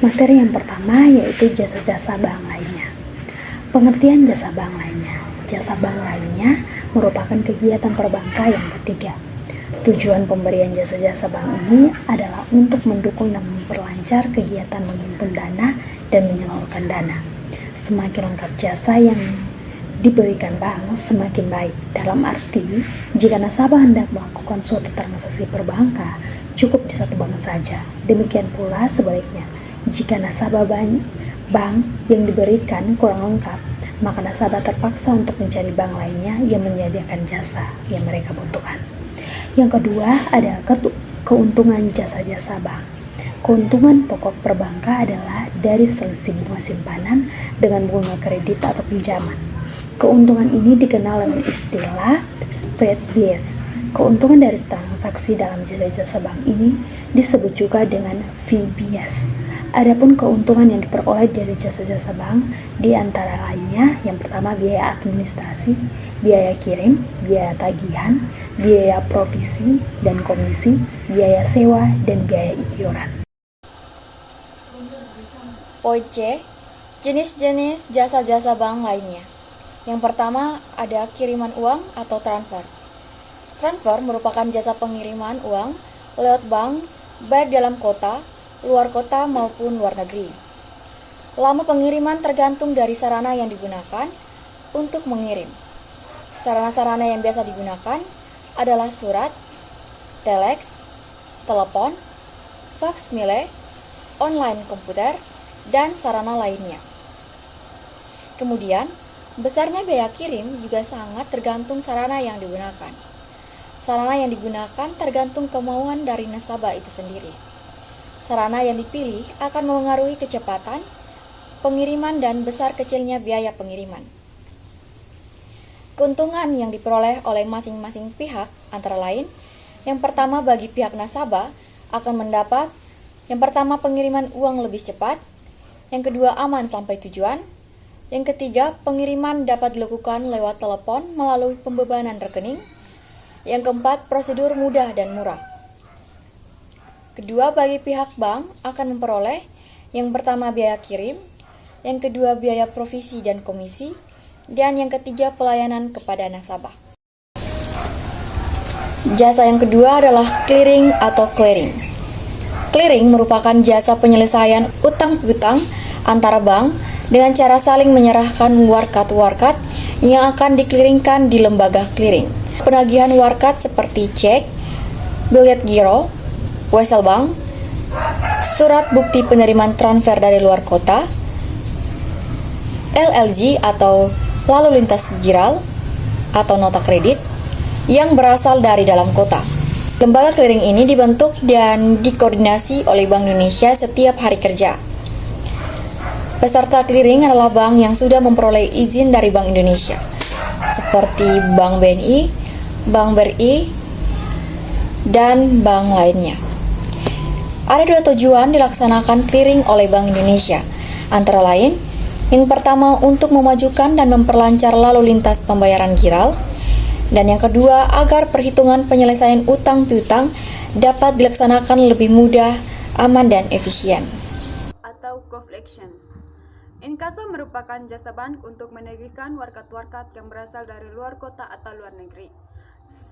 Materi yang pertama yaitu jasa-jasa bank lainnya. Pengertian jasa bank lainnya. Jasa bank lainnya merupakan kegiatan perbankan yang ketiga. Tujuan pemberian jasa-jasa bank ini adalah untuk mendukung dan memperlancar kegiatan menghimpun dana dan menyalurkan dana. Semakin lengkap jasa yang diberikan bank, semakin baik. Dalam arti, jika nasabah hendak melakukan suatu transaksi perbankan, cukup di satu bank saja. Demikian pula sebaliknya. Jika nasabah bank yang diberikan kurang lengkap, maka nasabah terpaksa untuk mencari bank lainnya yang menyediakan jasa yang mereka butuhkan. Yang kedua, ada keuntungan jasa-jasa bank. Keuntungan pokok perbankan adalah dari selisih bunga simpanan dengan bunga kredit atau pinjaman. Keuntungan ini dikenal dengan istilah spread bias. Keuntungan dari transaksi dalam jasa-jasa bank ini disebut juga dengan fee bias. Adapun keuntungan yang diperoleh dari jasa-jasa bank di antara lainnya, yang pertama biaya administrasi, biaya kirim, biaya tagihan, biaya provisi dan komisi, biaya sewa, dan biaya iuran. Poin C, jenis-jenis jasa-jasa bank lainnya. Yang pertama ada kiriman uang atau transfer. Transfer merupakan jasa pengiriman uang lewat bank baik dalam kota, luar kota maupun luar negeri. Lama pengiriman tergantung dari sarana yang digunakan untuk mengirim. Sarana-sarana yang biasa digunakan adalah surat, telex, telepon, fax mile, online komputer, dan sarana lainnya. Kemudian, besarnya biaya kirim juga sangat tergantung sarana yang digunakan. Sarana yang digunakan tergantung kemauan dari nasabah itu sendiri. Sarana yang dipilih akan memengaruhi kecepatan pengiriman dan besar kecilnya biaya pengiriman. Keuntungan yang diperoleh oleh masing-masing pihak antara lain, yang pertama bagi pihak nasabah akan mendapat yang pertama pengiriman uang lebih cepat, yang kedua aman sampai tujuan, yang ketiga pengiriman dapat dilakukan lewat telepon melalui pembebanan rekening, yang keempat prosedur mudah dan murah. Kedua, bagi pihak bank akan memperoleh yang pertama biaya kirim, yang kedua biaya provisi dan komisi, dan yang ketiga pelayanan kepada nasabah. Jasa yang kedua adalah clearing atau clearing. Clearing merupakan jasa penyelesaian utang piutang antara bank dengan cara saling menyerahkan warkat-warkat yang akan dikliringkan di lembaga clearing. Penagihan warkat seperti cek, bilet giro, wesel bank, surat bukti penerimaan transfer dari luar kota, LLG atau lalu lintas giral atau nota kredit yang berasal dari dalam kota. Lembaga clearing ini dibentuk dan dikoordinasi oleh Bank Indonesia setiap hari kerja. Peserta clearing adalah bank yang sudah memperoleh izin dari Bank Indonesia, seperti Bank BNI, Bank BRI, dan bank lainnya. Ada dua tujuan dilaksanakan clearing oleh Bank Indonesia, antara lain, yang pertama untuk memajukan dan memperlancar lalu lintas pembayaran giral, dan yang kedua agar perhitungan penyelesaian utang piutang dapat dilaksanakan lebih mudah, aman, dan efisien. Atau collection. Inkaso merupakan jasa bank untuk menagihkan warkat-warkat yang berasal dari luar kota atau luar negeri.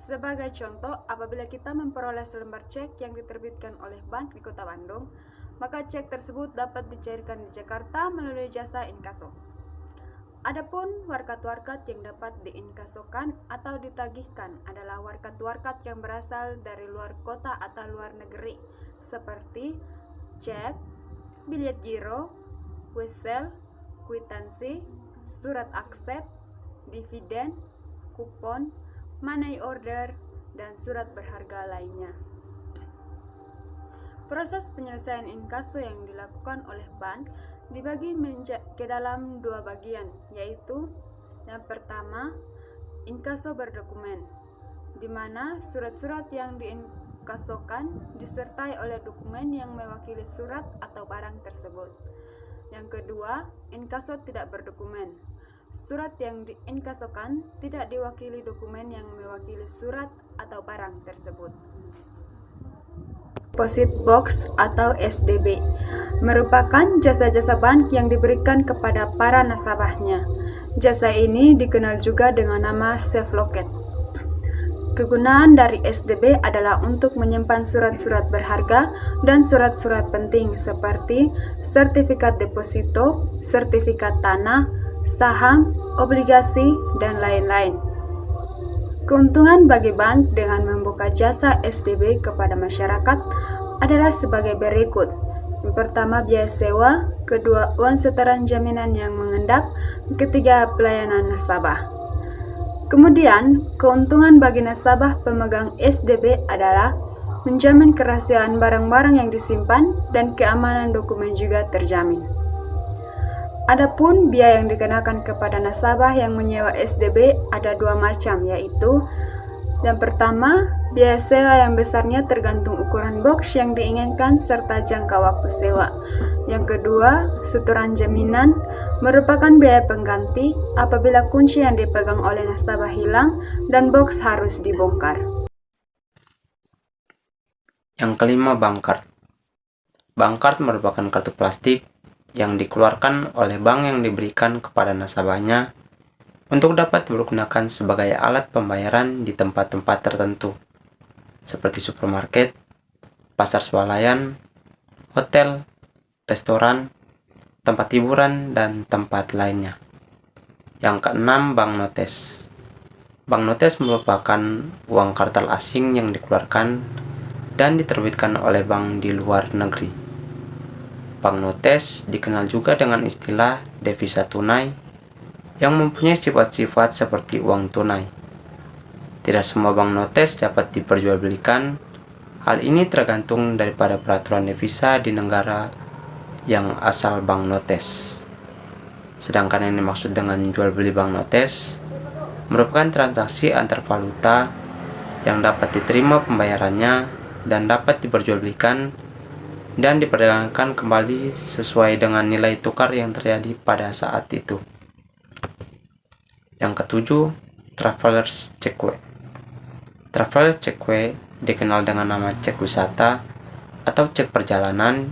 Sebagai contoh, apabila kita memperoleh selembar cek yang diterbitkan oleh bank di Kota Bandung, maka cek tersebut dapat dicairkan di Jakarta melalui jasa inkaso. Adapun warkat-warkat yang dapat diinkasokan atau ditagihkan adalah warkat-warkat yang berasal dari luar kota atau luar negeri, seperti cek, bilet giro, wesel, kwitansi, surat aksep, dividen, kupon, money order, dan surat berharga lainnya. Proses penyelesaian inkaso yang dilakukan oleh bank dibagi ke dalam dua bagian, yaitu yang pertama, inkaso berdokumen, di mana surat-surat yang diinkasokan disertai oleh dokumen yang mewakili surat atau barang tersebut. Yang kedua, inkaso tidak berdokumen. Surat yang diinkasokan tidak diwakili dokumen yang mewakili surat atau barang tersebut. Deposit Box atau SDB merupakan jasa-jasa bank yang diberikan kepada para nasabahnya. Jasa ini dikenal juga dengan nama Safe Locket. Kegunaan dari SDB adalah untuk menyimpan surat-surat berharga dan surat-surat penting seperti sertifikat deposito, sertifikat tanah, saham, obligasi, dan lain-lain. Keuntungan bagi bank dengan membuka jasa SDB kepada masyarakat adalah sebagai berikut. Yang pertama, biaya sewa, kedua, uang setoran jaminan yang mengendap, ketiga, pelayanan nasabah. Kemudian, keuntungan bagi nasabah pemegang SDB adalah menjamin kerahasiaan barang-barang yang disimpan dan keamanan dokumen juga terjamin. Adapun biaya yang dikenakan kepada nasabah yang menyewa SDB ada dua macam, yaitu yang pertama, biaya sewa yang besarnya tergantung ukuran box yang diinginkan serta jangka waktu sewa. Yang kedua, setoran jaminan merupakan biaya pengganti apabila kunci yang dipegang oleh nasabah hilang dan box harus dibongkar. Yang kelima, bank card. Bank card merupakan kartu plastik yang dikeluarkan oleh bank yang diberikan kepada nasabahnya untuk dapat digunakan sebagai alat pembayaran di tempat-tempat tertentu, seperti supermarket, pasar swalayan, hotel, restoran, tempat hiburan, dan tempat lainnya. Yang keenam, bank notes. Bank notes merupakan uang kartal asing yang dikeluarkan dan diterbitkan oleh bank di luar negeri. Bank notes dikenal juga dengan istilah devisa tunai yang mempunyai sifat-sifat seperti uang tunai. Tidak semua bank notes dapat diperjualbelikan. Hal ini tergantung daripada peraturan devisa di negara yang asal bank notes. Sedangkan yang dimaksud dengan jual beli bank notes merupakan transaksi antar valuta yang dapat diterima pembayarannya dan dapat diperjualbelikan dan diperdagangkan kembali sesuai dengan nilai tukar yang terjadi pada saat itu. Yang ketujuh, Traveler's Cheque. Traveler's Cheque dikenal dengan nama cek wisata atau cek perjalanan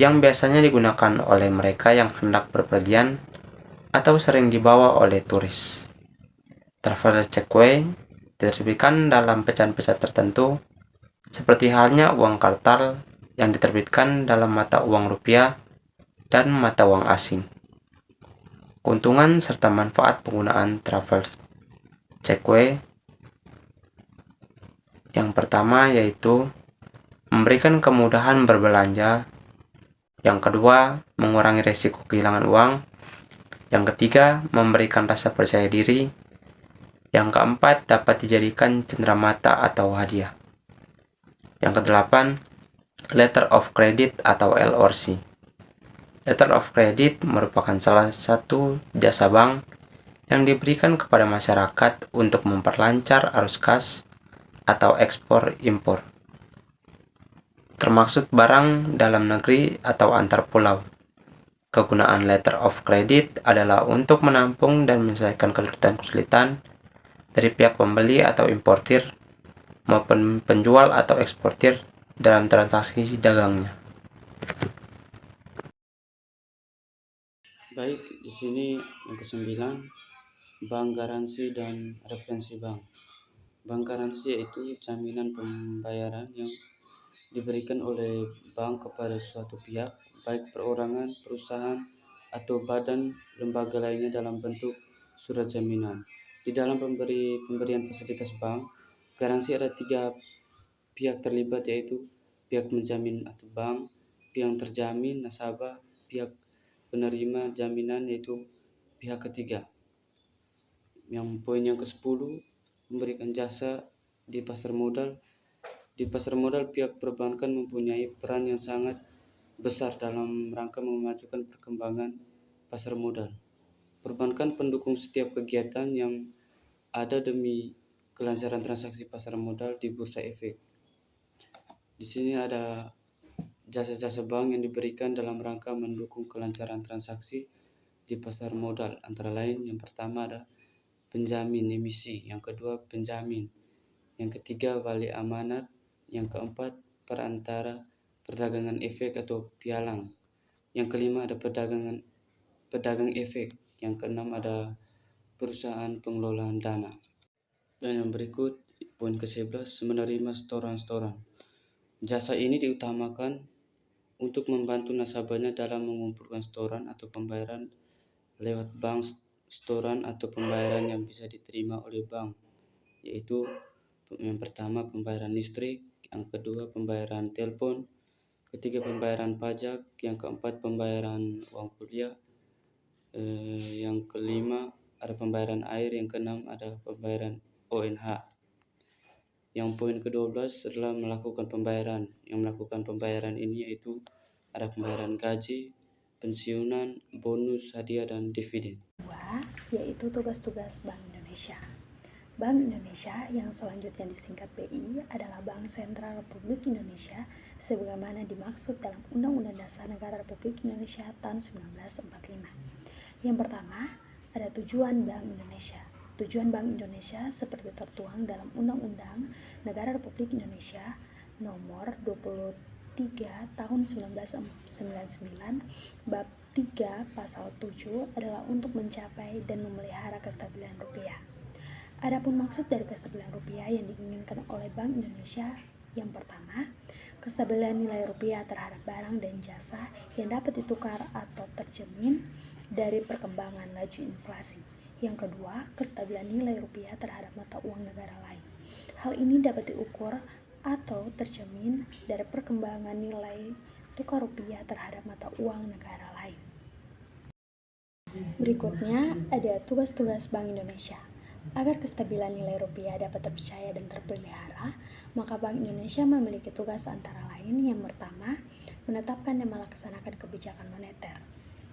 yang biasanya digunakan oleh mereka yang hendak berpergian atau sering dibawa oleh turis. Traveler's Cheque diterbitkan dalam pecahan-pecahan tertentu, seperti halnya uang kartal yang diterbitkan dalam mata uang rupiah dan mata uang asing. Keuntungan serta manfaat penggunaan Traveler's Cheque yang pertama yaitu memberikan kemudahan berbelanja. Yang kedua, mengurangi risiko kehilangan uang. Yang ketiga, memberikan rasa percaya diri. Yang keempat, dapat dijadikan cenderamata atau hadiah. Yang kedelapan, Letter of Credit atau LOC. Letter of Credit merupakan salah satu jasa bank yang diberikan kepada masyarakat untuk memperlancar arus kas atau ekspor-impor, termasuk barang dalam negeri atau antar pulau. Kegunaan Letter of Credit adalah untuk menampung dan menyelesaikan kesulitan-kesulitan dari pihak pembeli atau importir maupun penjual atau eksportir dalam transaksi dagangnya. Baik, di sini yang ke-9, bank garansi dan referensi bank. Bank garansi yaitu jaminan pembayaran yang diberikan oleh bank kepada suatu pihak, baik perorangan, perusahaan, atau badan lembaga lainnya dalam bentuk surat jaminan. Di dalam pemberian fasilitas bank, garansi ada 3 pihak terlibat, yaitu pihak menjamin atau bank, pihak terjamin nasabah, pihak penerima jaminan yaitu pihak ketiga. Yang poin yang ke-10, memberikan jasa di pasar modal. Di pasar modal, pihak perbankan mempunyai peran yang sangat besar dalam rangka memajukan perkembangan pasar modal. Perbankan pendukung setiap kegiatan yang ada demi kelancaran transaksi pasar modal di bursa efek. Di sini ada jasa-jasa bank yang diberikan dalam rangka mendukung kelancaran transaksi di pasar modal, antara lain yang pertama ada penjamin emisi, yang kedua penjamin, yang ketiga wali amanat, yang keempat perantara perdagangan efek atau pialang, yang kelima ada pedagang efek, yang keenam ada perusahaan pengelolaan dana. Dan yang berikut poin ke-11, menerima setoran. Jasa ini diutamakan untuk membantu nasabahnya dalam mengumpulkan setoran atau pembayaran lewat bank setoran atau pembayaran yang bisa diterima oleh bank, yaitu yang pertama pembayaran listrik, yang kedua pembayaran telepon, ketiga pembayaran pajak, yang keempat pembayaran uang kuliah, yang kelima ada pembayaran air, yang keenam ada pembayaran ONH. Yang poin ke-12 adalah melakukan pembayaran. Yang melakukan pembayaran ini yaitu ada pembayaran gaji, pensiunan, bonus, hadiah, dan dividen. Kedua, yaitu tugas-tugas Bank Indonesia. Bank Indonesia yang selanjutnya disingkat BI adalah Bank Sentral Republik Indonesia sebagaimana dimaksud dalam Undang-Undang Dasar Negara Republik Indonesia tahun 1945. Yang pertama, ada tujuan Bank Indonesia. Tujuan Bank Indonesia seperti tertuang dalam Undang-Undang Negara Republik Indonesia Nomor 23 Tahun 1999 Bab 3 Pasal 7 adalah untuk mencapai dan memelihara kestabilan rupiah. Adapun maksud dari kestabilan rupiah yang diinginkan oleh Bank Indonesia, yang pertama, kestabilan nilai rupiah terhadap barang dan jasa yang dapat ditukar atau terjamin dari perkembangan laju inflasi. Yang kedua, kestabilan nilai rupiah terhadap mata uang negara lain. Hal ini dapat diukur atau terjamin dari perkembangan nilai tukar rupiah terhadap mata uang negara lain. Berikutnya ada tugas-tugas Bank Indonesia. Agar kestabilan nilai rupiah dapat terpercaya dan terpelihara, maka Bank Indonesia memiliki tugas antara lain yang pertama, menetapkan dan melaksanakan kebijakan moneter.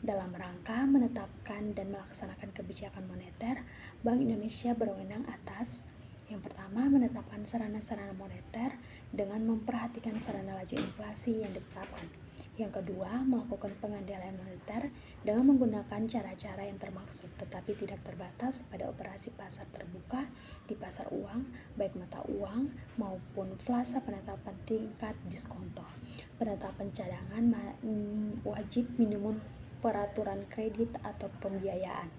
Dalam rangka menetapkan dan melaksanakan kebijakan moneter, Bank Indonesia berwenang atas yang pertama, menetapkan sarana-sarana moneter dengan memperhatikan sarana laju inflasi yang ditetapkan. Yang kedua, melakukan pengendalian moneter dengan menggunakan cara-cara yang termaksud tetapi tidak terbatas pada operasi pasar terbuka di pasar uang, baik mata uang maupun flasa penetapan tingkat diskonto, penetapan cadangan wajib minimum peraturan kredit atau pembiayaan.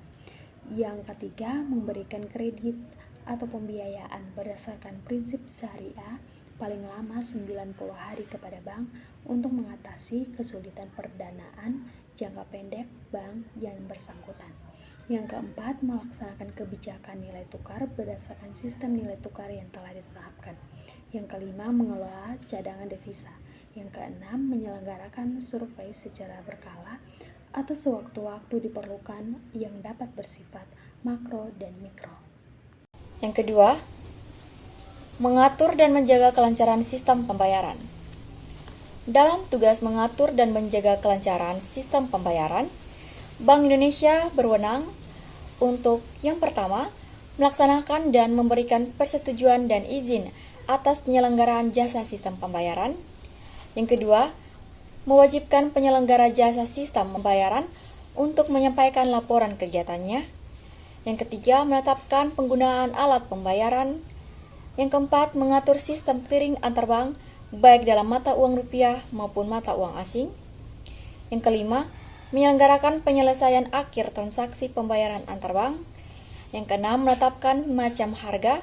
Yang ketiga, memberikan kredit atau pembiayaan berdasarkan prinsip syariah paling lama 90 hari kepada bank untuk mengatasi kesulitan perdanaan jangka pendek bank yang bersangkutan. Yang keempat, melaksanakan kebijakan nilai tukar berdasarkan sistem nilai tukar yang telah ditetapkan. Yang kelima, mengelola cadangan devisa. Yang keenam, menyelenggarakan survei secara berkala atau sewaktu-waktu diperlukan yang dapat bersifat makro dan mikro. Yang kedua, mengatur dan menjaga kelancaran sistem pembayaran. Dalam tugas mengatur dan menjaga kelancaran sistem pembayaran, Bank Indonesia berwenang untuk yang pertama, melaksanakan dan memberikan persetujuan dan izin atas penyelenggaraan jasa sistem pembayaran. Yang kedua, mewajibkan penyelenggara jasa sistem pembayaran untuk menyampaikan laporan kegiatannya. Yang ketiga, menetapkan penggunaan alat pembayaran. Yang keempat, mengatur sistem clearing antar bank, baik dalam mata uang rupiah maupun mata uang asing. Yang kelima, menyelenggarakan penyelesaian akhir transaksi pembayaran antar bank. Yang keenam, menetapkan macam harga,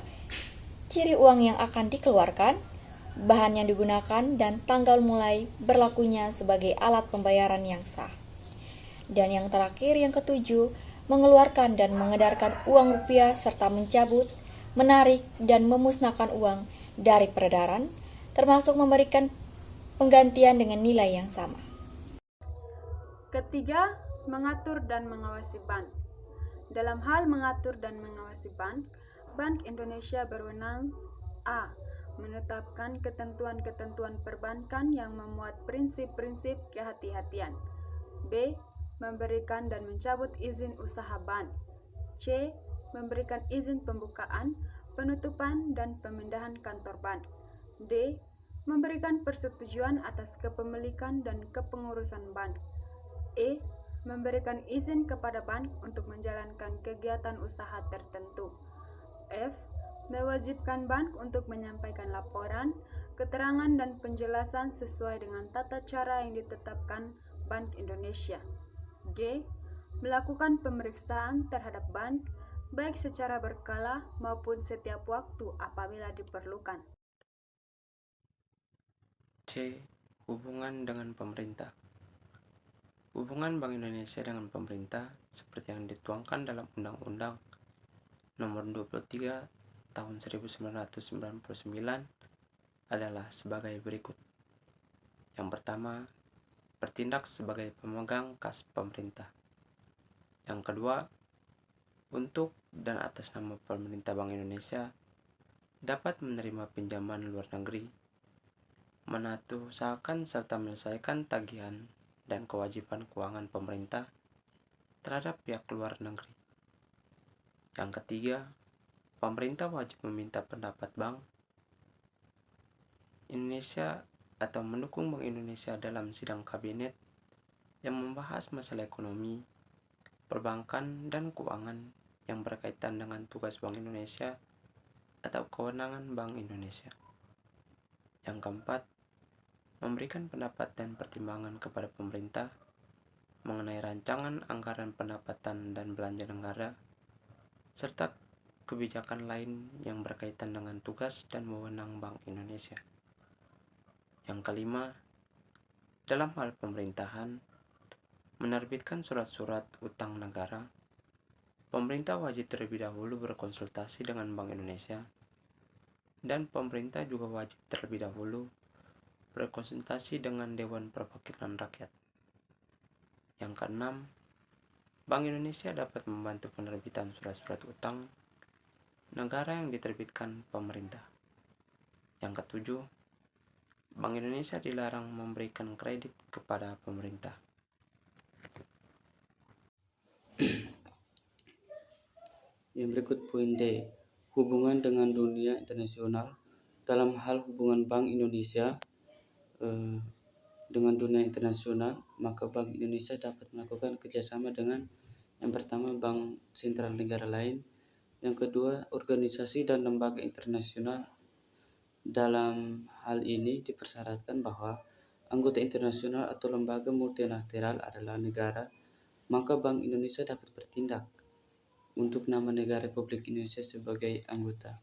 ciri uang yang akan dikeluarkan, bahan yang digunakan, dan tanggal mulai berlakunya sebagai alat pembayaran yang sah. Dan yang terakhir, yang ketujuh, mengeluarkan dan mengedarkan uang rupiah serta mencabut, menarik, dan memusnahkan uang dari peredaran, termasuk memberikan penggantian dengan nilai yang sama. Ketiga, mengatur dan mengawasi bank. Dalam hal mengatur dan mengawasi bank, Bank Indonesia berwenang a. menetapkan ketentuan-ketentuan perbankan yang memuat prinsip-prinsip kehati-hatian. B. Memberikan dan mencabut izin usaha bank. C. Memberikan izin pembukaan, penutupan, dan pemindahan kantor bank. D. memberikan persetujuan atas kepemilikan dan kepengurusan bank. E. Memberikan izin kepada bank untuk menjalankan kegiatan usaha tertentu. F. Mewajibkan bank untuk menyampaikan laporan, keterangan dan penjelasan sesuai dengan tata cara yang ditetapkan Bank Indonesia. G. Melakukan pemeriksaan terhadap bank, baik secara berkala maupun setiap waktu apabila diperlukan. C. Hubungan dengan pemerintah. Hubungan Bank Indonesia dengan pemerintah seperti yang dituangkan dalam Undang-Undang Nomor 23 Tahun 1999 adalah sebagai berikut. Yang pertama, bertindak sebagai pemegang kas pemerintah. Yang kedua, untuk dan atas nama pemerintah Bank Indonesia dapat menerima pinjaman luar negeri, menata usahakan serta menyelesaikan tagihan dan kewajiban keuangan pemerintah terhadap pihak luar negeri. Yang ketiga, pemerintah wajib meminta pendapat Bank Indonesia atau mendukung Bank Indonesia dalam sidang kabinet yang membahas masalah ekonomi, perbankan, dan keuangan yang berkaitan dengan tugas Bank Indonesia atau kewenangan Bank Indonesia. Yang keempat, memberikan pendapat dan pertimbangan kepada pemerintah mengenai rancangan anggaran pendapatan dan belanja negara, serta kebijakan lain yang berkaitan dengan tugas dan wewenang Bank Indonesia. Yang kelima, dalam hal pemerintahan, menerbitkan surat-surat utang negara, pemerintah wajib terlebih dahulu berkonsultasi dengan Bank Indonesia, dan pemerintah juga wajib terlebih dahulu berkonsultasi dengan Dewan Perwakilan Rakyat. Yang keenam, Bank Indonesia dapat membantu penerbitan surat-surat utang negara yang diterbitkan pemerintah. Yang ketujuh, Bank Indonesia dilarang memberikan kredit kepada pemerintah. Yang berikut poin D. Hubungan dengan dunia internasional. Dalam hal hubungan Bank Indonesia dengan dunia internasional, maka Bank Indonesia dapat melakukan kerjasama dengan yang pertama bank sentral negara lain, yang kedua organisasi dan lembaga internasional. Dalam hal ini dipersyaratkan bahwa anggota internasional atau lembaga multilateral adalah negara, maka Bank Indonesia dapat bertindak untuk nama negara Republik Indonesia sebagai anggota.